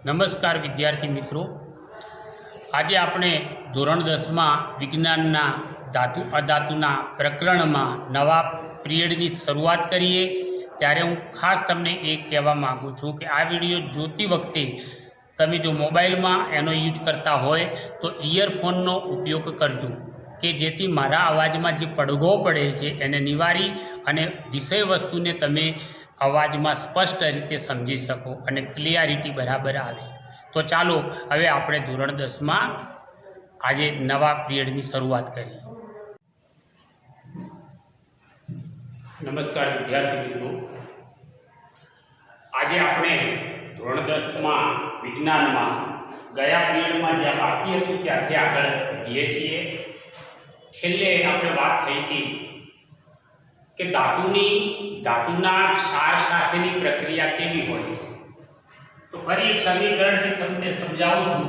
નમસ્કાર વિદ્યાર્થી મિત્રો, આજે આપણે ધોરણ 10માં વિજ્ઞાનના ધાતુ અધાતુના પ્રકરણમાં નવા પિરિયડની શરૂઆત કરીએ. ત્યારે હું ખાસ તમને એ કહેવા માગું છું કે આ વિડીયો જોતી વખતે તમે જો મોબાઈલમાં એનો યુઝ કરતા હોય તો ઇયરફોનનો ઉપયોગ કરજો, કે જેથી મારા અવાજમાં જે પડઘો પડે છે એને નિવારી અને વિષય વસ્તુને તમે અવાજમાં સ્પષ્ટ રીતે સમજી શકો અને ક્લિયરિટી બરાબર આવે. તો ચાલો હવે આપણે ધોરણ 10માં આજે નવા પિરિયડની શરૂઆત કરીએ. નમસ્કાર વિદ્યાર્થી મિત્રો, આજે આપણે ધોરણ 10માં વિજ્ઞાનમાં ગયા પિરિયડમાં જ્યાં બાકી હતું ત્યાંથી આગળ વધીએ છીએ. છેલ્લે આપણે વાત થઈ હતી કે ધાતુના ક્ષાર સાથેની પ્રક્રિયા કેવી હોય. તો ફરી એક સમીકરણથી તમને સમજાવું છું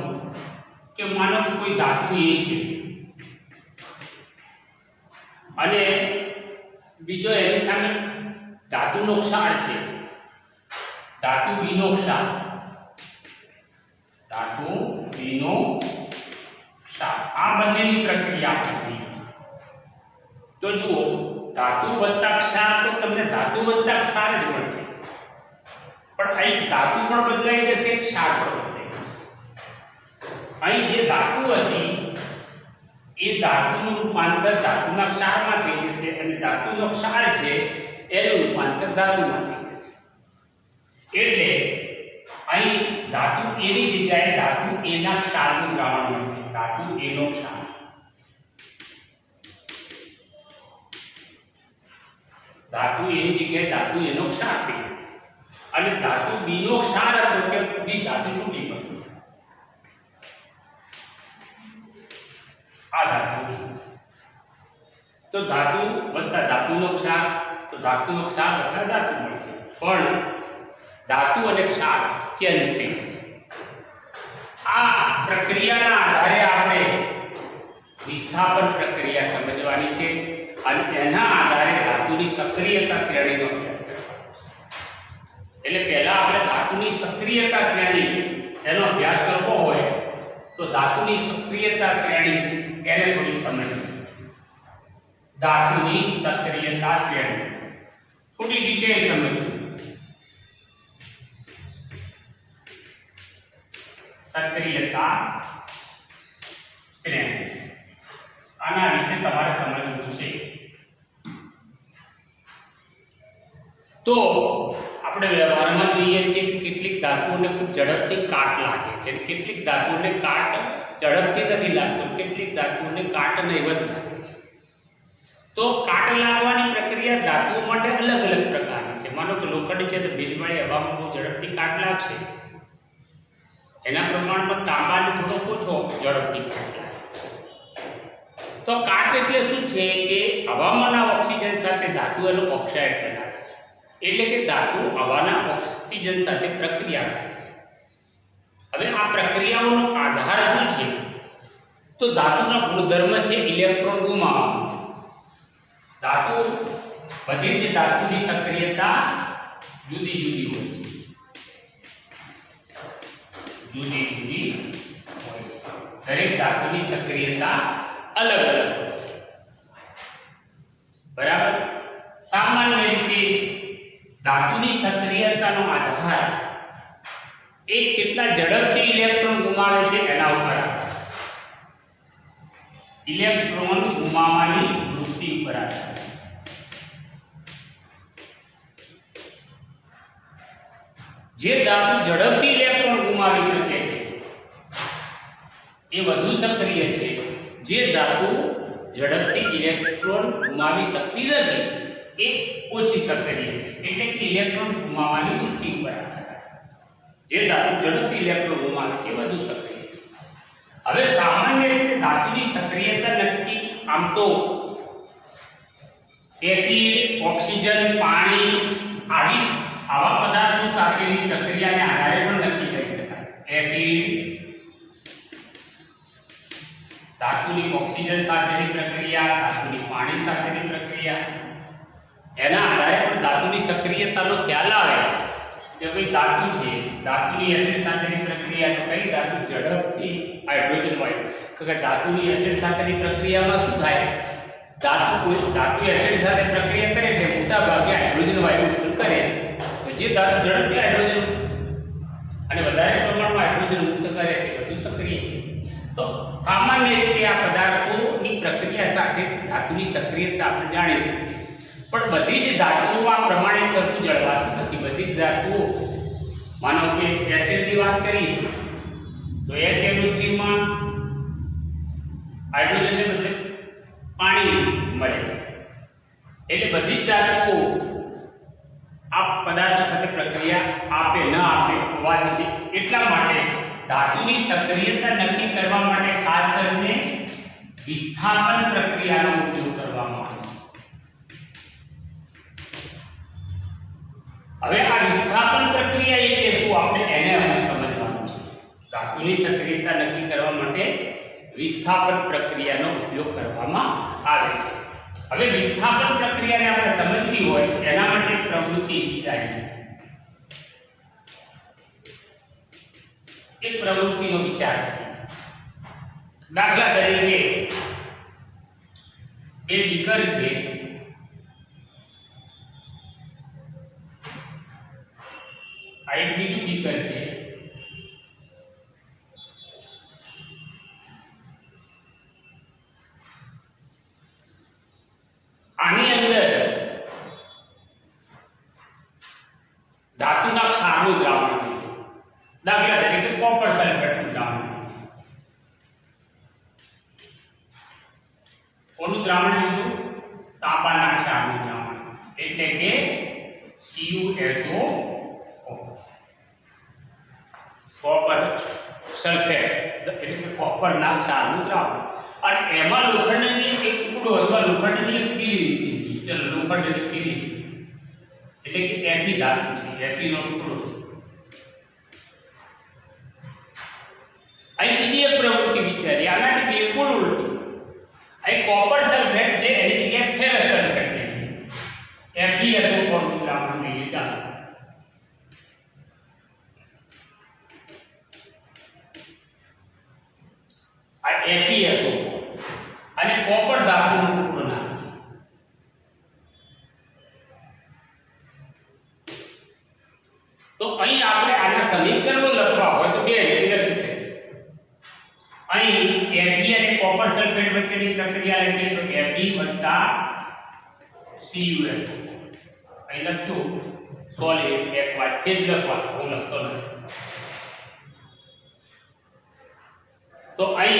કે માનો કે કોઈ ધાતુ એ છે અને બીજો એની સામે ધાતુનો ક્ષાર છે, ધાતુ બીનો ક્ષાર, આ બંનેની પ્રક્રિયા આપણે. તો જુઓ, ધાતુ વત્તા ક્ષાર તો તમને ધાતુ વત્તા ક્ષાર જ મળશે, પણ અહીં ધાતુ પણ બદલાઈ જશે, ક્ષાર પણ બદલાઈ જશે. અહીં જે ધાતુ હતી એ ધાતુનું રૂપાંતર ધાતુના ક્ષારમાં થઈ જશે અને ધાતુનો ક્ષાર છે એનું રૂપાંતર ધાતુમાં થઈ જશે. એટલે અહીં ધાતુ એની જગ્યાએ ધાતુ એના ક્ષારનું દ્રાવણ મળશે, ધાતુ એનો ક્ષાર. ધાતુ એની જગ્યાએ ધાતુ એનો ક્ષાર થઈ જશે અને ધાતુ બીનો ક્ષાર હતો કે બી ધાતુ છૂટી પડશે. આ ધાતુ તો ધાતુ વત્તા ધાતુનો ક્ષાર, તો ધાતુનો ક્ષાર વત્તા ધાતુ મળશે, પણ ધાતુ અને ક્ષાર ચેન્જ થઈ જશે. આ પ્રક્રિયાના આધારે આપણે વિસ્થાપન પ્રક્રિયા સમજવાની છે અને એના આધારે ધાતુની સક્રિયતા શ્રેણીનો અભ્યાસ કરવાનો છે. એટલે પહેલા આપણે ધાતુની સક્રિયતા શ્રેણી એનો અભ્યાસ કરવો હોય તો ધાતુની સક્રિયતા શ્રેણી એને થોડી સમજીએ. ધાતુની સક્રિયતા શ્રેણી થોડી ડિટેલ સમજો. સક્રિયતા શ્રેણી આના વિશે તમારે સમજવું છે. તો આપણે વ્યવહારમાં જોઈએ છીએ કે કેટલીક ધાતુઓને ખૂબ ઝડપથી કાટ લાગે છે, કેટલીક ધાતુઓને કાટ ઝડપથી નથી લાગતો, કેટલીક ધાતુઓને કાટ નહીવત લાગે છે. તો કાટ લાગવાની પ્રક્રિયા ધાતુઓ માટે અલગ અલગ પ્રકારની છે. માનો કે લોખંડ છે તો ભેજવાળી હવામાં બહુ ઝડપથી કાટ લાગશે, એના પ્રમાણમાં તાંબાને થોડો ઓછો ઝડપથી કાટ લાગે. તો કાટ એટલે શું છે કે હવામાંના ઓક્સિજન સાથે ધાતુ એનો ઓક્સાઇડ બનાવે છે, એટલે કે ધાતુ હવાના ઓક્સિજન સાથે પ્રક્રિયા કરે છે. હવે આ પ્રક્રિયાઓનો આધાર શું છે? તો ધાતુના ગુણધર્મ છે ઇલેક્ટ્રોન ગુમાવવાનો. ધાતુ બધી જ ધાતુની સક્રિયતા જુદી જુદી હોય છે, જુદી જુદી હોય છે. દરેક ધાતુની સક્રિયતા અલગ અલગ હોય છે, બરાબર. સામાન્ય રીતે ધાતુની સક્રિયતાનો આધાર એ કેટલા ઝડપથી ઇલેક્ટ્રોન ગુમાવે છે એના ઉપર આધાર, ઇલેક્ટ્રોન ગુમાવવાની વૃત્તિ ઉપર આધાર. જે ધાતુ ઝડપથી ઇલેક્ટ્રોન ગુમાવી શકે છે એ વધુ સક્રિય છે, જે ધાતુ ઝડપથી ઇલેક્ટ્રોન ગુમાવી શકતી નથી એ ઓછી સક્રિય છે, એટલે કે ઇલેક્ટ્રોન ગુમાવવાની વૃત્તિ ઉપર આધાર. જે ધાતુ ઝડપથી ઇલેક્ટ્રોન ગુમાવે છે વધુ સક્રિય છે. હવે સામાન્ય રીતે ધાતુની સક્રિયતા નક્કી આમ તો એસિડ, ઓક્સિજન, પાણી આવા પદાર્થો સાથેની પ્રક્રિયાને આધારે પણ નક્કી કરી શકાય. એસિડ, ધાતુની ઓક્સિજન સાથેની પ્રક્રિયા, ધાતુની પાણી સાથેની પ્રક્રિયા, એના આધારે પણ ધાતુની સક્રિયતાનો ખ્યાલ આવે કે ભાઈ ધાતુ છે, ધાતુની એસિડ સાથેની પ્રક્રિયા, તો કઈ ધાતુ ઝડપથી હાઇડ્રોજન વાયુ, કે ધાતુની એસિડ સાથેની પ્રક્રિયામાં શું થાય, ધાતુ એસિડ સાથે પ્રક્રિયા કરે એટલે મોટા ભાગે હાઇડ્રોજન વાયુ ઉત્પન્ન કરે, તો જે ધાતુ ઝડપથી હાઇડ્રોજન અને વધારે પ્રમાણમાં હાઇડ્રોજન મુક્ત કરે છે બધું સક્રિય છે. તો સામાન્ય રીતે આ પદાર્થોની પ્રક્રિયા સાથે ધાતુની સક્રિયતા આપણે જાણીશું, પણ બધી જ ધાતુઓ આ પ્રમાણે સરખું જળવાતું નથી. બધી જ ધાતુઓ, માનો કે એસિડની વાત કરીએ તો HNO3 માં હાઇડ્રોજનને બદલે પાણી મળે છે, એટલે બધી જ ધાતુઓ આ પદાર્થો સાથે પ્રક્રિયા આપે ન આપે વાત છે. એટલા માટે ધાતુની સક્રિયતા નક્કી કરવા માટે ખાસ કરીને વિસ્થાપન પ્રક્રિયાનો ઉપયોગ કરવામાં આવે છે. હવે આ વિસ્થાપન પ્રક્રિયા એટલે શું, આપણે એને હવે સમજવાનું છે. ધાતુની સક્રિયતા નક્કી કરવા માટે વિસ્થાપન પ્રક્રિયાનો ઉપયોગ કરવામાં આવે છે. હવે વિસ્થાપન પ્રક્રિયાને આપણે સમજવી હોય તો એના માટે પ્રવૃત્તિ વિચારીએ. એક પ્રવૃત્તિનો વિચાર કરીએ. દાખલા તરીકે બે બીકર છે, આ એક બીજું બીકર છે, આની અંદર ધાતુના ક્ષારનું દ્રાવણ છે. દાખલા તરીકે કોપર સલ્ફેટનું દ્રાવણ. કોનું દ્રાવણ લીધું? તાંબાના ક્ષારનું દ્રાવણ, એટલે કે CuSO, કોપર સલ્ફેટ એટલે કે કોપરના ક્ષારનું દ્રાવણ. અને એમાં લોખંડની એક ટુકડો અથવા લોખંડની એક ખીલી લીધી. ચલો લોખંડની ખીલી એટલે કે Fe ધાતુ છે, Fe નો ટુકડો છે. અહીં બીજી એક પ્રવૃત્તિ વિચારી, આનાથી બિલકુલ ઉલટી. અહીં કોપર સલ્ફેટ છે, એની જગ્યાએ ફેરસ સલ્ફેટ લઈએ, FeSO કોનું દ્રાવણ લઈએ. ચાલો આ FeSO અને કોપર ધાતુનો ટુકડો નાખીએ. તો અહીં આપણે આના સમીકરણો લખવા હોય તો બે રીતે લખી શકીએ. અહીં Fe અને કોપર સલ્ફેટ વચ્ચેની પ્રક્રિયા લખીએ તો Fe + CuSO. અહીં લખજો સોલિડ એક વાક્ય જ લખવાનું, હું લખતો નથી. तो आई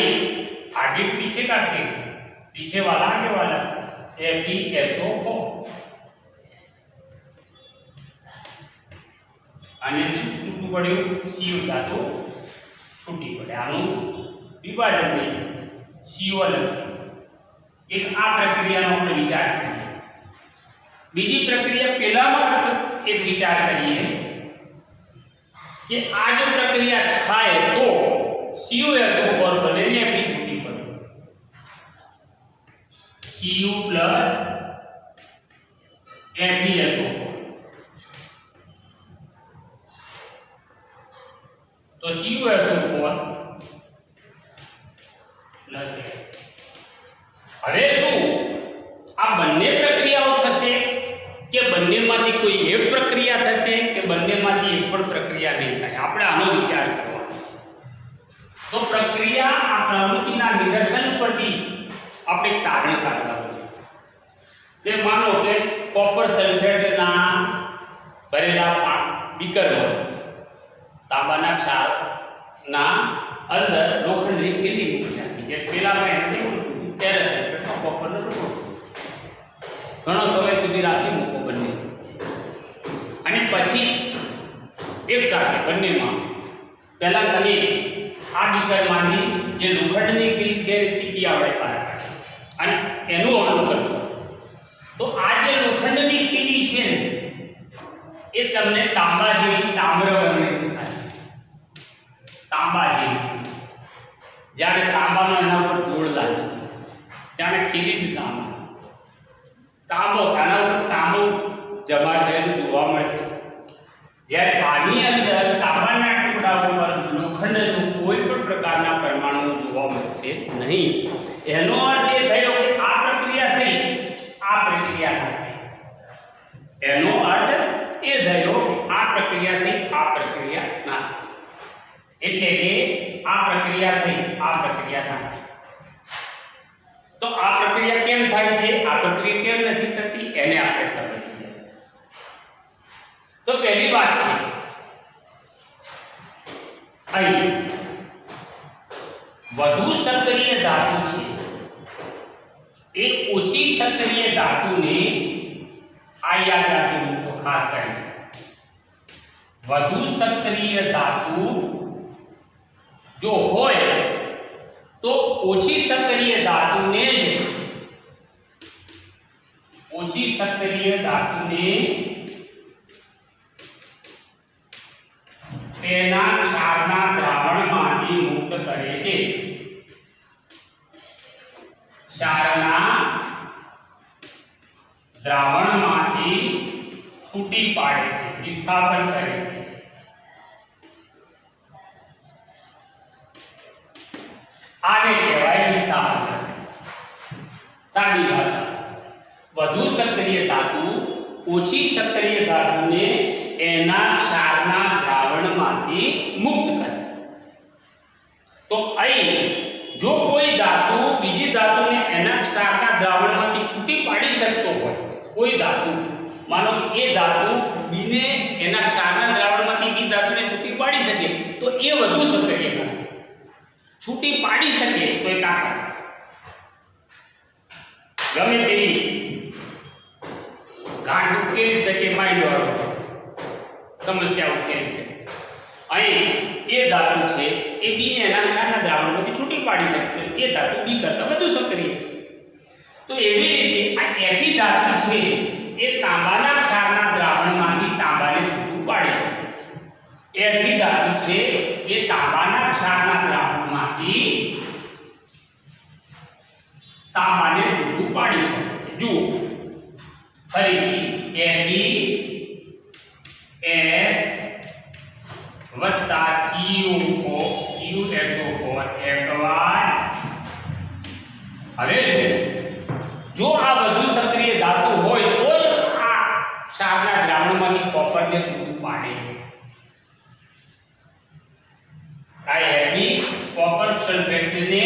आगे पीछे का खेल, पीछे वाला आगे वाला, FeSO हो आने से छूटू पड़े, Cu धातु छूटी पड़े, आनु विभाजन नहीं जैसे Cu अलग. एक आ प्रक्रिया નો આપણે વિચાર કરીએ. બીજી પ્રક્રિયા પહેલામાં એક વિચાર કરીએ કે આ જો પ્રક્રિયા થાય તો CuSO પર બને ને Fe છૂટી પડે. Cu plus FeSO तो CuSO પર પ્લસ હવે શું આ બંને પ્રક્રિયાઓ થશે કે બંનેમાંથી કોઈ એક પ્રક્રિયા થશે કે બંનેમાંથી એક પણ પ્રક્રિયા નહીં થાય? આપણે આનો વિચાર કરવાનો. તો પ્રક્રિયા આ પ્રવૃત્તિના નિદર્શન પરથી આપણે તારણ કાઢવાનું છે. કે માનો કે કોપર સલ્ફેટના ભરેલા બીકરમાં તાંબાના ક્ષારના અંદર લોખંડની ખીલી મૂકી નાખી. જે પેલામાં એને ફેરસ સલ્ફેટમાં કોપરનો ટુકડો ઘણો સમય સુધી રાખી મૂકો બંને, અને પછી એક સાથે બંનેમાં પહેલા તમે આ બીકરમાંથી જે લોખંડની ખીલી છે એ ચીપિયા વડે બહાર કાઢો અને એનું અવલોકન કરો. તો આ જે લોખંડની ખીલી છે ને એ તમને તાંબા જેવી તામ્ર વર્ણની દેખાશે. તાંબા જેવી, જાણે તાંબાનો એના ઉપર જોડ લાગે, જાણે ખીલી જ તાંબા. તાંબો આના ઉપર તાંબો જમા થયેલું જોવા મળશે. જ્યારે આની અંદર તાંબાના ટુકડાઓ પર લોખંડનું કોઈ પણ પ્રકારના પરમાણુ જોવા મળશે નહીં. એનો અર્થ એ થયો કે આ પ્રક્રિયા થઈ, આ પ્રક્રિયા ના થઈ. એનો અર્થ એ થયો કે આ પ્રક્રિયા થઈ, આ પ્રક્રિયા ના થઈ. એટલે કે આ પ્રક્રિયા થઈ, આ પ્રક્રિયા ના થઈ. તો આ પ્રક્રિયા કેમ થાય છે, આ પ્રક્રિયા કેમ નથી થતી, એને આપણે સમજીએ. તો પહેલી વાત છે, અહીં વધુ સક્રિય ધાતુ છે, એક ઓછી સક્રિય ધાતુને આ યાદ રાખવું તો ખાસ કરીને વધુ સક્રિય ધાતુ જો હોય તો ઓછી સક્રિય ધાતુને તેના ક્ષારના દ્રાવણમાંથી મુક્ત કરે છે. ક્ષારના દ્રાવણમાંથી છૂટી પાડે છે, વિસ્થાપન કરે છે. આને કહેવાય વિસ્થાપન. સાદી ભાષા, વધુ સક્રિય ધાતુ ઓછી સક્રિય ધાતુને એના ક્ષારના દ્રાવણમાંથી મુક્ત કરે. તો અહીં જો કોઈ ધાતુ બીજી ધાતુને એના ક્ષારના દ્રાવણમાંથી છૂટી પાડી શકતો હોય, કોઈ ધાતુ માનો કે એ ધાતુ બીને એના ક્ષારના દ્રાવણમાંથી બી ધાતુને છૂટી પાડી શકે તો એ વધુ સક્રિય ધાતુ. છૂટી પાડી શકે તો એ તાકાત, ગમે તેવી ગાંઠ ઉકેલી શકે, માઇન્ડ વાળો સમસ્યા ઉકેલી શકે. અહીં એ ધાતુ છે એ બીને એના ક્ષારના દ્રાવણમાંથી છૂટી પાડી શકે, એ ધાતુ બી કરતા વધુ સક્રિય છે. તો એવી રીતે આ એફી ધાતુ છે એ તાંબાના ક્ષારના દ્રાવણમાંથી તાંબાને છૂટું પાડી શકે. એફી ધાતુ છે એ તાંબાના ક્ષારના દ્રાવણમાંથી તાંબાને છૂટું પાડી શકે છે. જુઓ ફરીથી FeS વત્તા CuSO4 એકવાર. હવે જો આ વધુ સક્રિય ધાતુ હોય તો જ આ ક્ષારના દ્રાવણમાંથી કોપરને છૂટું પાડે. કોપર સલ્ફેટને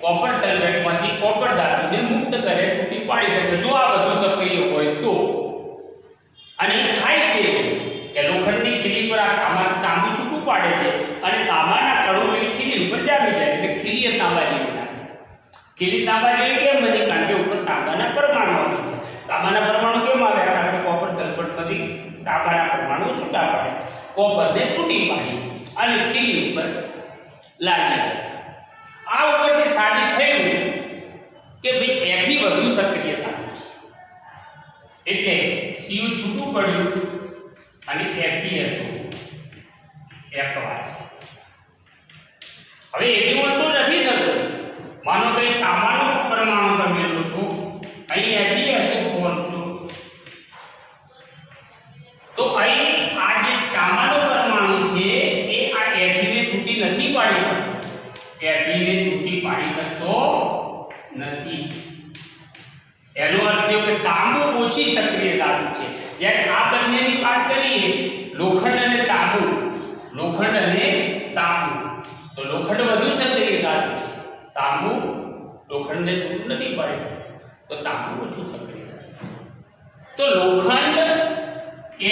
કોપર સલ્ફેટમાંથી કોપર ધાતુને મુક્ત કરે, છૂટી પાડી શકે જો આ વધુ સક્રિય હોય તો. અને થાય છે કે લોખંડની ખીલી પર આ તાંબુ છૂટું પાડે છે અને તાંબાના કણો પેલી ખીલી ઉપર જામી જાય એટલે ખીલી એ તાંબા જેવી લાગે છે. ખીલી તાંબા જેવી કેમ બની? કારણ કે ઉપર તાંબાના પરમાણુ આવી છે. તાંબાના પરમાણુ કેમ આવે? કારણ કે કોપર સલ્ફેટમાંથી તાંબાના પરમાણુ છૂટા પડે, કોપરને છૂટી પાડી અને ખીલી ઉપર લાગી ગયા. આ ઉપરથી સાબિત થયું કે ભાઈ Fe વધુ સક્રિય ધાતુ છે એટલે Cu છૂટું પડ્યું અને FeSO એકવાર. હવે એવી ઉલટું નથી થતું. માનો કે તાંબાનો પરમાણુ તમે લો છો, અહીં FeSO4 છો, તો અહીં આ જે તાંબાનો પરમાણુ છે એ આ Fe ને છૂટી નથી પાડી શકતો. Fe ને છૂટી પાડી શકતો નથી. એનો અર્થ એ કે તાંબુ ઓછી સક્રિય ધાતુ છે. જ્યારે આ બંનેની વાત કરીએ લોખંડ અને તાંબુ, લોખંડ અને તાંબુ, તો લોખંડ વધુ સક્રિય ધાતુ છે, તાંબુ લોખંડને છૂટું નથી પાડી શકતું, તો તાંબુ ઓછું સક્રિય ધાતુ. તો લોખંડ Fe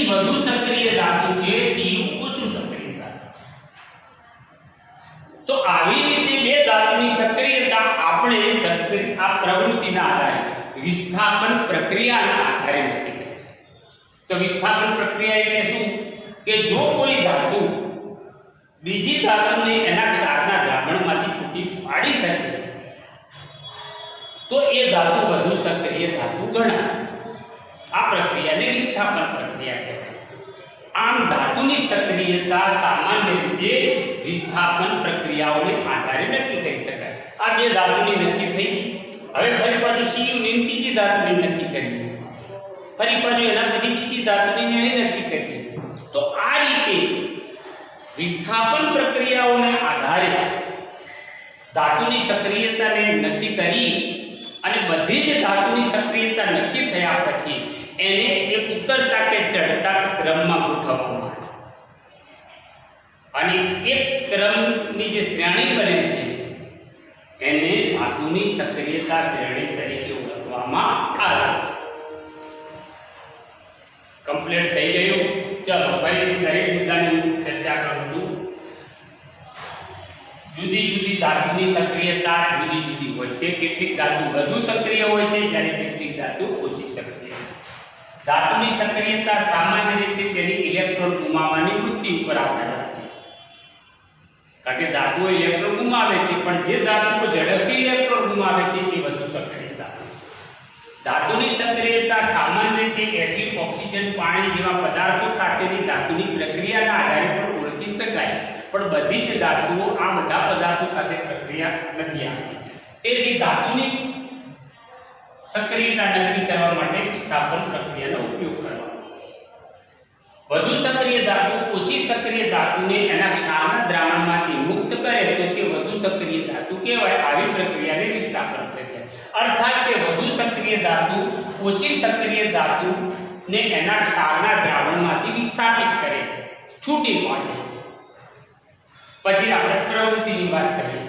વધુ સક્રિય ધાતુ છે, Cu ઓછું સક્રિય ધાતુ. તો આવી રીતે બે ધાતુની સક્રિયતા આપણે આ પ્રવૃત્તિના આધારે વિસ્થાપન પ્રક્રિયાના આધારે નક્કી કરી છે. તો વિસ્થાપન પ્રક્રિયા એટલે શું? કે જો કોઈ ધાતુ બીજી ધાતુને એના ક્ષારના દ્રાવણમાંથી છૂટી પાડી શકે તો એ ધાતુ વધુ સક્રિય ધાતુ ગણાય. આ પ્રક્રિયાને વિસ્થાપન પ્રક્રિયા કહેવાય. આમ ધાતુની સક્રિયતા સામાન્ય રીતે વિસ્થાપન પ્રક્રિયાઓને આધારે નક્કી કરી શકાય. આ બે ધાતુની નક્કી થઈ. હવે ફરી પાછું Cu ની ત્રીજી ધાતુની નક્કી કરી, ફરી પાછું એના પછી બીજી ધાતુની નક્કી કરી. તો તો આ રીતે વિસ્થાપન પ્રક્રિયાઓને આધારે ધાતુની સક્રિયતાને નક્કી કરી અને બધી જ ધાતુની સક્રિયતા નક્કી થયા પછી એને એક ઉતરતા કે ચડતા ક્રમમાં ગોઠવવામાં આવે અને એક ક્રમની જે શ્રેણી બને છે એને ધાતુની સક્રિયતા શ્રેણી તરીકે ઓળખવામાં આવે. કમ્પ્લીટ થઈ ગયું. ચલો ફરીથી દરેક મુદ્દાની ચર્ચા કરું છું. જુદી જુદી ધાતુની સક્રિયતા જુદી જુદી હોય છે. કેટલીક ધાતુ વધુ સક્રિય હોય છે જ્યારે કેટલીક ધાતુ ઓછી સક્રિય. ધાતુની સક્રિયતા સામાન્ય રીતે તેની ઇલેક્ટ્રોન ગુમાવવાની વૃત્તિ ઉપર આધાર રાખે છે. કારણ કે ધાતુઓ ઇલેક્ટ્રોન ગુમાવે છે, પણ જે ધાતુઓ ઝડપથી ઇલેક્ટ્રોન ગુમાવે છે તે વધુ સક્રિય ધાતુ. ધાતુની સક્રિયતા સામાન્ય રીતે એસિડ, ઓક્સિજન, પાણી જેવા પદાર્થો સાથેની ધાતુની પ્રક્રિયાના આધારે પણ ઓળખી શકાય, પણ બધી જ ધાતુઓ આ બધા પદાર્થો સાથે પ્રક્રિયા નથી આપતી. તેથી ધાતુની સક્રિયતા નક્કી કરવા માટે વિસ્થાપન પ્રક્રિયાનો ઉપયોગ કરવામાં આવે છે. વધુ સક્રિય ધાતુ ઓછી સક્રિય ધાતુને એના ક્ષારના દ્રાવણમાંથી મુક્ત કરે તો તે વધુ સક્રિય ધાતુ કહેવાય. આવી પ્રક્રિયાને વિસ્થાપન પ્રક્રિયા, અર્થાત કે વધુ સક્રિય ધાતુ ઓછી સક્રિય ધાતુને એના ક્ષારના દ્રાવણમાંથી વિસ્થાપિત કરે છે, છૂટી પાડે છે. પછી આપણે પ્રવૃત્તિની વાત કરીએ.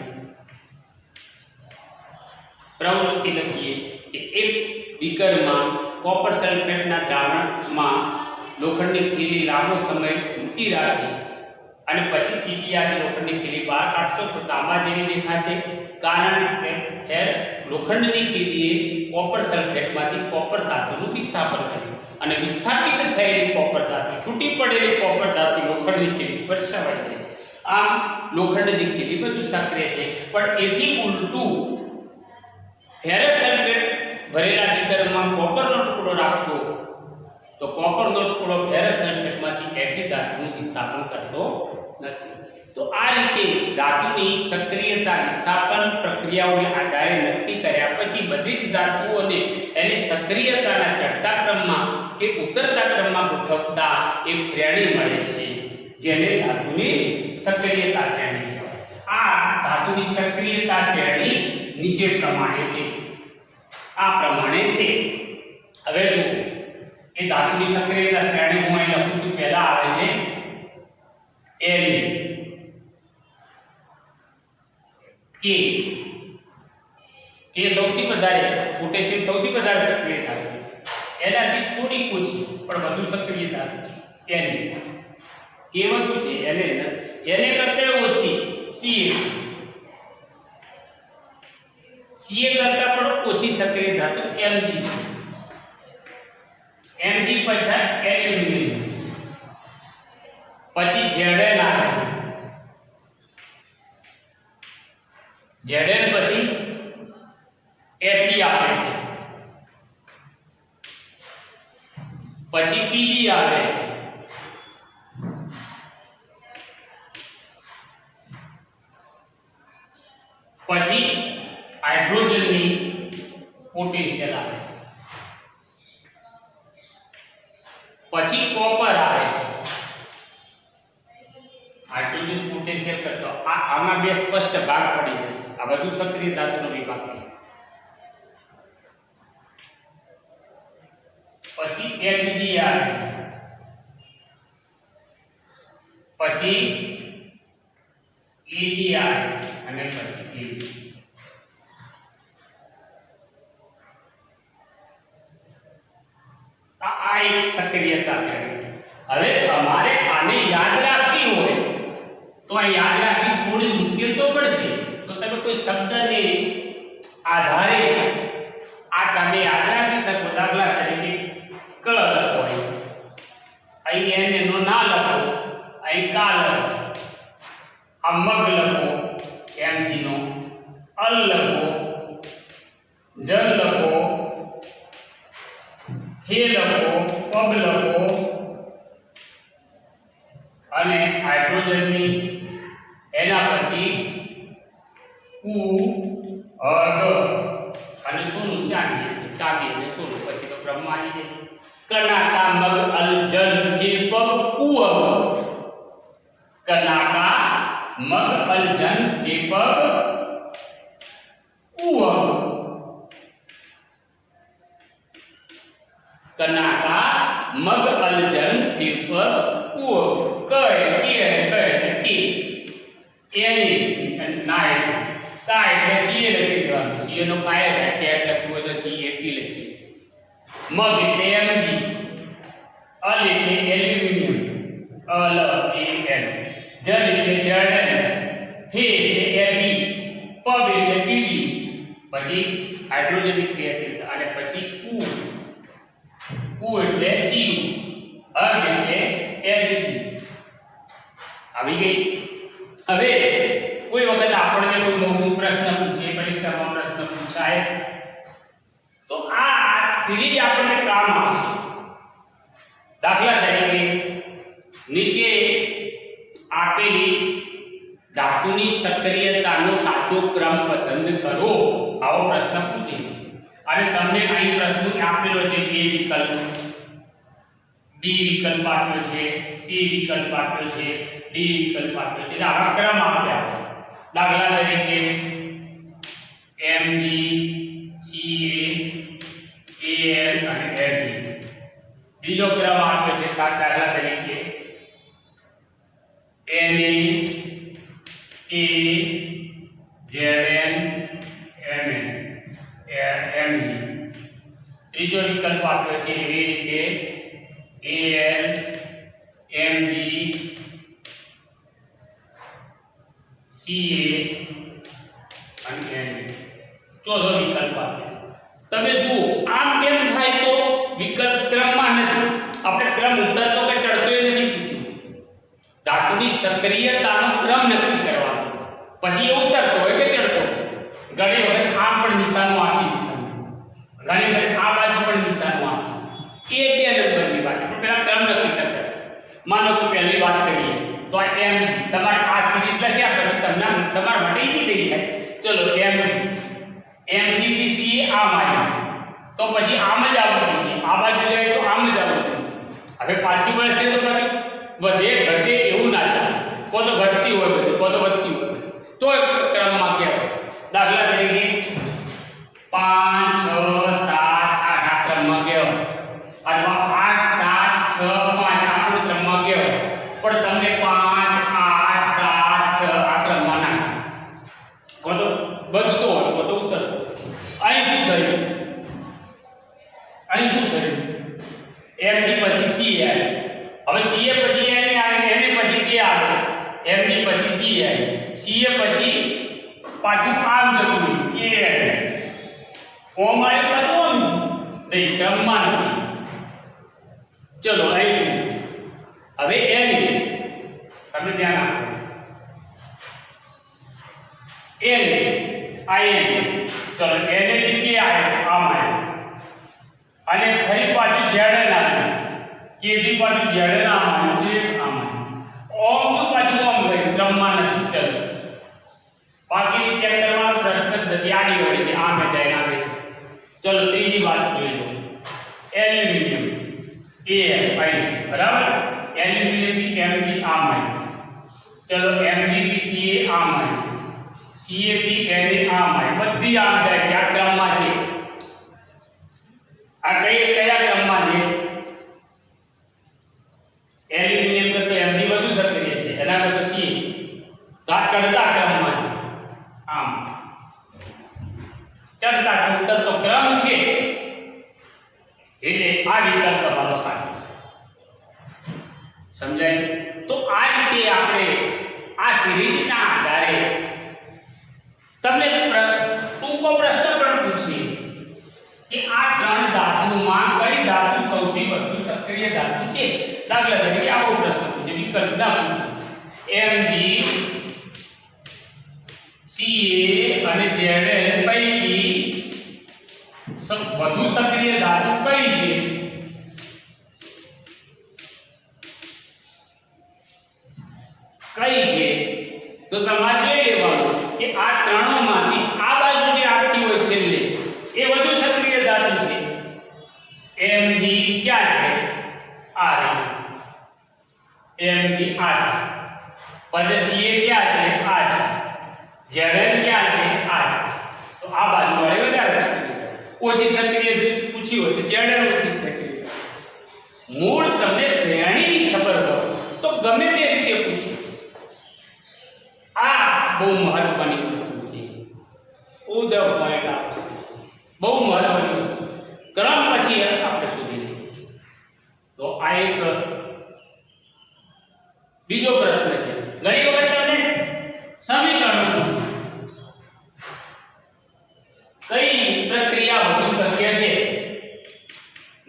પ્રવૃત્તિ લખીએ કે એક બીકરમાં કોપર સલ્ફેટના દ્રાવણમાં લોખંડની ખીલી લાંબો સમય મૂકી રાખી અને પછી ચીપિયાથી લોખંડની ખીલી બહાર કાઢશો તો તાંબા જેવી દેખાશે, કારણ કે લોખંડની ખીલીએ કોપર સલ્ફેટમાંથી કોપર ધાતુનું વિસ્થાપન કર્યું અને વિસ્થાપિત થયેલી કોપર ધાતુ, છૂટી પડેલી કોપર ધાતુ લોખંડની ખીલી પર સમાઈ જાય છે. આમ લોખંડની ખીલી વધુ સક્રિય છે. પણ એથી ઉલટું ફેરસ સલ્ફેટ ભરેલા બીકરમાં કોપરનો ટુકડો રાખશો તો કોપરનો ટુકડો ફેરસ સલ્ફેટમાંથી એફી ધાતુનું વિસ્થાપન કરતો નથી. તો આ રીતે ધાતુની સક્રિયતા વિસ્થાપન પ્રક્રિયાઓને આધારે નક્કી કર્યા પછી બધી જ ધાતુઓને એની સક્રિયતાના ચડતા ક્રમમાં કે ઉતરતા ક્રમમાં ગોઠવતા એક શ્રેણી મળે છે, જેને ધાતુની સક્રિયતા શ્રેણી કહેવાય. આ ધાતુની સક્રિયતા શ્રેણી નીચે પ્રમાણે છે. આ પ્રમાણે છે. હવે જો એ ધાતુની સક્રિયતા શ્રેણી હું અહીં લખું છું. પહેલા આવે છે Li, કે સૌથી વધારે, પોટેશિયમ સૌથી વધારે સક્રિય ધાતુ છે. એનાથી થોડી ઓછી પણ વધુ સક્રિય ધાતુ છે Ni. કે વધુ છે એને કરતા ઓછી Ca કરતા પણ ઓછી સક્રિય ધાતુ Mg છે. Mg પછી એલ્યુમિનિયમ, પછી Zn આવે, Zn પછી Fe આવે છે, પછી Pb આવે છે, પછી હાઇડ્રોજનની પોટેન્શિયલ આવે છે, પછી કોપર આવે છે. હાઇડ્રોજન પોટેન્શિયલ કરતો આમાં બે સ્પષ્ટ ભાગ પડી જશે. આ વધુ સક્રિય ધાતુનો વિભાગ છે. પછી Hg આવે, પછી Eg આવે અને પછી Eg. આ એક સક્રિયતા છે. હવે તમારે આને યાદ રાખવી હોય તો આ યાદ રાખવી થોડી મુશ્કેલ તો પડશે. તો તમે કોઈ શબ્દને આધારે આ તમે યાદ રાખી શકો. દાખલા તરીકે ક લખો, અહીં એને નો ના લખો, અહીં કા લખો, આ મગ લખો Mg નો, અલ લખો, જલ લખો, હે લખો, પબ લખો અને હાઇડ્રોજનની એના પછી ઉ અગ અને સોનું ચાંદી અને સોનું પછી તો ક્રમમાં આવી જશે. કનાકા મગ અલજન ફેર પગ કુઅગ કનાકા મગ અલજન ફેર પગ કુઅગ કનાકા મગ અલજન ફેર પગ કુઅગ કય કે એટલે કે એની ના એટલે કા એટલે સીએ લખી દેવાનું સીએ નો કાય કે એટલે લખવું તો સીએ ટી લખી મગ એટલે એમજી અલ એટલે એલ્યુમિનિયમ અલ એ એલ જન એટલે જર્ડન ફે એટલે એબી પબ એટલે પીબી પછી હાઇડ્રોજનિક એસિડ અને પછી કુ એટલે સી અર્ગ એટલે એલજી આવી ગઈ હવે કોઈ વખત આપણને કોઈ મૌખિક પ્રશ્ન પૂછે પરીક્ષામાં પ્રશ્ન પૂછાય તો આ સિરીઝ આપણને કામ આવશે દાખલા તરીકે નીચે આપેલી ધાતુની સક્રિયતાનો સાચો ક્રમ પસંદ કરો આવો પ્રશ્ન પૂછે અને તમને અહીં પ્રશ્ન આપેલો છે એ વિકલ્પ બી વિકલ્પ આપ્યો છે સી વિકલ્પ આપ્યો છે ડી વિકલ્પ આપ્યો છે આવા ક્રમ આપ્યા દાખલા તરીકે એમજી સીએ એલ અને એબી બીજો ક્રમ આપ્યો છે દાખલા તરીકે એને કે ઝેડએન એમએન એમજી ત્રીજો વિકલ્પ આપ્યો છે એવી રીતે એલ એમજી સીએ અને એમજી ચોથો વિકલ્પ આપ્યો તમે જુઓ આમ કેમ થાય તો વિકલ્પ ક્રમમાં નથી આપણે ક્રમ ઉતરતો કે ચડતો એ નથી પૂછ્યું ધાતુની સક્રિયતાનો ક્રમ નક્કી કરવાનો પછી એ ઉતરતો હોય કે ચડતો ઘણી વખત આમ પણ નિશાનો આપી દીધા ઘણી વખત આ બાજુ પણ નિશાનો આપી એ બે નંબરની વાત આપણે પહેલા ક્રમ નક્કી કરતા છે માનો કે પહેલી વાત કરીએ તો આ એમ તમારે આ સિરીઝ લખ્યા પછી તમને તમારા માટે ઈઝી થઈ જાય ચલો એમજી થી સી આમ આવ્યું તો પછી આમ જ આવવું જોઈએ આ બાજુ જાય તો આમ જ આવવું જોઈએ હવે પાછી વળશે તો પછી વધે ઘટે એવું ના ચાલે કો તો ઘટતી હોય બધી કો તો વધતી હોય તો ક્રમમાં કહેવાય દાખલા તરીકે 5 6 7 8 આ ક્રમમાં કહેવાય અથવા 8 7 6 5 આપણો ક્રમમાં કહેવાય પણ તમને 5 8 7 6 આ ક્રમમાં ના કો તો વધતો હોય કો તો ઉતરતો અહીં શું થયું એમડી પછી સી આવ્યું હવે સીએ પછી એને આવે એને પછી કે આવે એમડી પછી સી આવ્યું સીએ પછી પાછું આમ જતું એ ઓમ આવ્યું ઓમ નહીં ક્રમમાં નથી ચલો અહીં હવે એની તમે ધ્યાન આપો એને આયન ચલો એને કે આવે આમ આવ્યું અને ફરી પાછું ઝેડન આવ્યું કે થી પાછું ઝેડન આમ આવ્યું છે આમ ઓમ તો પાછું ઓમ ગયું ક્રમમાં નથી ચલો બાકીની ચેક કરવાનો પ્રશ્ન જ નથી આડી વળી છે આમે જાય આમે ચલો ત્રીજી વાત જોઈ લો એલ્યુમિનિયમ એ અહીં છે બરાબર એલ્યુમિનિયમ થી એમજી આમ આવ્યું ચલો એમજી થી સીએ આમ આવ્યું સીએ થી એને આમ આવ્યું બધી આમ જાય કે આ ક્રમમાં છે આ કયા ક્રમમાં છે એલ્યુમિનિયમ કરતા એમજી વધુ સક્રિય છે એના કરતા સી તો આ ચડતા ક્રમમાં છે આમ ચડતા ઉતરતો ક્રમ છે એટલે આ વિકલ્પ તમારો સાચો છે સમજાય તો આ રીતે આપણે આ સિરીઝના આધારે તમને ટૂંકો પ્રશ્ન પણ પૂછીએ કે આ ત્રણ ધાતુમાં કઈ ધાતુ સૌથી વધુ સક્રિય ધાતુ છે દાખલા તરીકે આવો પ્રશ્ન પૂછે વિકલ્પ ના પૂછો એમજી સીએ અને ઝેડએલ પૈકી વધુ સક્રિય ધાતુ કઈ છે કઈ છે તો તમારે જોઈ લેવાનું કે આ ત્રણોમાંથી આ બાજુ જે આપતી હોય છેલ્લે એ વધુ સક્રિય ધાતુ છે એમજી ક્યાં છે Mg આ છે, પછી Ca ક્યાં છે? આ છે. Zn ક્યાં છે? આ છે. તો આ બાજુ વાળે વધારે સક્રિય, ઓછી સક્રિય પૂછી હોય તો Zn ઓછી સક્રિય. મૂળ તમને શ્રેણીની ખબર હોય તો ગમે તે રીતે પૂછો. આ બહુ મહત્વની વસ્તુ છે. ઉદવ પોઈન્ટ બહુ મહત્વની વસ્તુ. ક્રમ પછી આપણે શોધી લઈએ. તો આ એક બીજો પ્રશ્ન છે. ઘણી વખત તમને સમીકરણ કઈ પ્રક્રિયા વધુ શક્ય છે?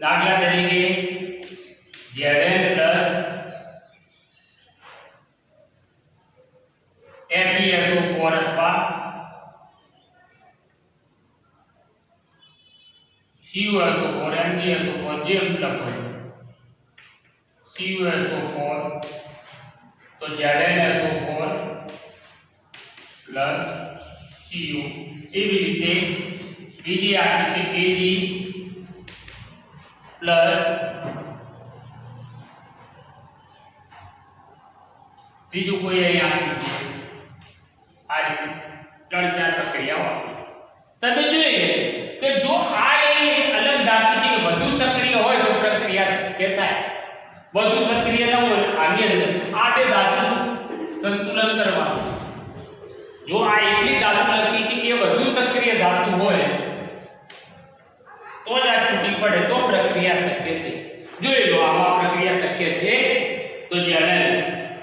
દાખલા તરીકે Zn પ્લસ FeSO4 અથવા CuSO4 MgSO4 જે લખો CuSO4 તો ZnSO4 પ્લસ Cu. એવી રીતે બીજી આપી છે Ag પ્લસ બીજું કોઈ અહીંયા આપ્યું છે. આ રીતે 3-4 પ્રક્રિયાઓ આપી. તમે જોઈએ કે જો આ અલગ ધાતુ છે વધુ સક્રિય હોય તો પ્રક્રિયા શક્ય થાય. વધુ સક્રિય ન હોય આની અંદર આ બે ધાતુનું સંતુલન કરવાનું. જો આ એકલી ધાતુ લખી છે એ વધુ સક્રિય ધાતુ હોય તો જ આ છૂટી પડે તો પ્રક્રિયા શક્ય છે. જોઈ લો આમાં પ્રક્રિયા શક્ય છે તો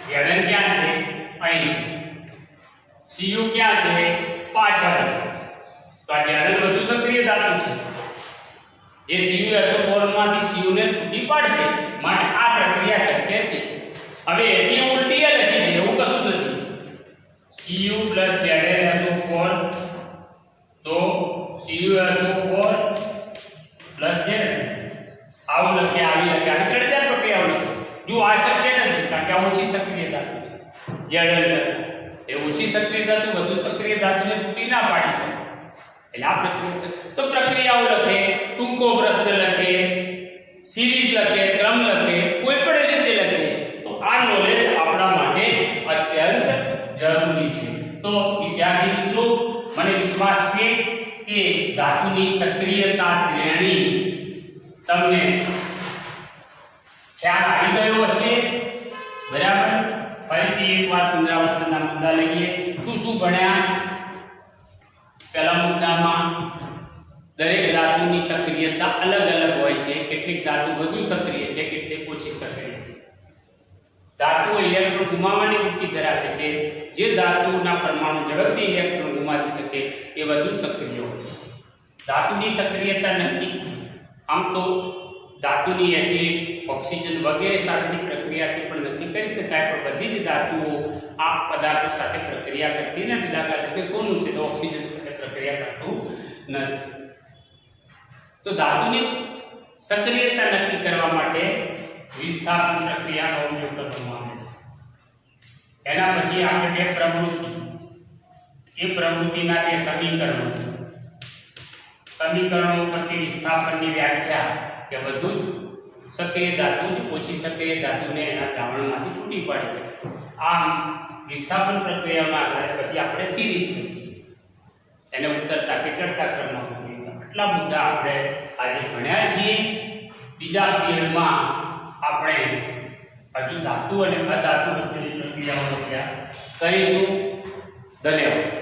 Zn ક્યાં છે? અહીં. Cu ક્યાં છે? પાછળ છે. તો આ Zn વધુ સક્રિય ધાતુ છે જે CuSO4 માંથી Cu ને છૂટી પાડશે માટે આ પ્રક્રિયા શક્ય છે. હવે એની ઉલટી લખી દે એવું કશું નથી. Cu પ્લસ ZnSO4 તો CuSO4 પ્લસ Zn આવું લખે આવી લખે આવી 3-4 પ્રક્રિયાઓ લખે. જો આ શક્ય નથી કારણ કે આ ઓછી સક્રિય ધાતુ છે. Zn એ ઓછી સક્રિય ધાતુ વધુ સક્રિય ધાતુને છૂટી ના પાડી શકે. એટલે આ પ્રક્રિયા તો પ્રક્રિયાઓ લખે, ટૂંકો પ્રશ્ન લખે, સિરીઝ લખે, ક્રમ લખે, કોઈ પણ રીતે લખે તો આ નોલેજ આપણા માટે અત્યંત જરૂરી છે. તો વિદ્યાર્થી મિત્રો મને વિશ્વાસ છે કે ધાતુની સક્રિયતા શ્રેણી તમને ખ્યાલ આવી ગયો હશે. બરાબર. ફરીથી એકવાર પુનરાવર્તનના મુદ્દા લઈએ. શું ભણ્યા? પહેલા મુદ્દામાં દરેક ધાતુની સક્રિયતા અલગ અલગ હોય છે. કેટલીક ધાતુ વધુ સક્રિય છે, કેટલીક ઓછી સક્રિય છે. ધાતુઓ ઇલેક્ટ્રોન ગુમાવવાની વૃત્તિ ધરાવે છે. જે ધાતુના પરમાણુ ઝડપથી ઇલેક્ટ્રોન ગુમાવી શકે એ વધુ સક્રિય હોય છે. ધાતુની સક્રિયતા નક્કી આમ તો ધાતુની એસિડ, ઓક્સિજન વગેરે સાથેની પ્રક્રિયાથી પણ નક્કી કરી શકાય, પણ બધી જ ધાતુઓ આ પદાર્થો સાથે પ્રક્રિયા કરતી નથી. દાખલા તરીકે સોનું છે તો ઓક્સિજન સાથે પ્રક્રિયા કરતું નથી. તો ધાતુની સક્રિયતા નક્કી કરવા માટે વિસ્થાપન પ્રક્રિયાનો ઉપયોગ કરવામાં આવે છે. એના પછી આપણે બે પ્રવૃત્તિ, એ પ્રવૃત્તિના બે સમીકરણો પરથી વિસ્થાપનની વ્યાખ્યા કે વધુ સક્રિય ધાતુ જ ઓછી સક્રિય ધાતુને એના દ્રાવણમાંથી છૂટી પાડી શકે. આમ વિસ્થાપન પ્રક્રિયાના આધારે પછી આપણે સિરીઝ લખીએ, એને ઉતરતા કે ચડતા ક્રમમાં મૂકીએ. આટલા મુદ્દા આપણે આજે ભણ્યા છીએ. બીજા પીરિયડમાં આપણે હજુ ધાતુ અને અધાતુ વચ્ચેની પ્રક્રિયાઓ કરીશું. ધન્યવાદ.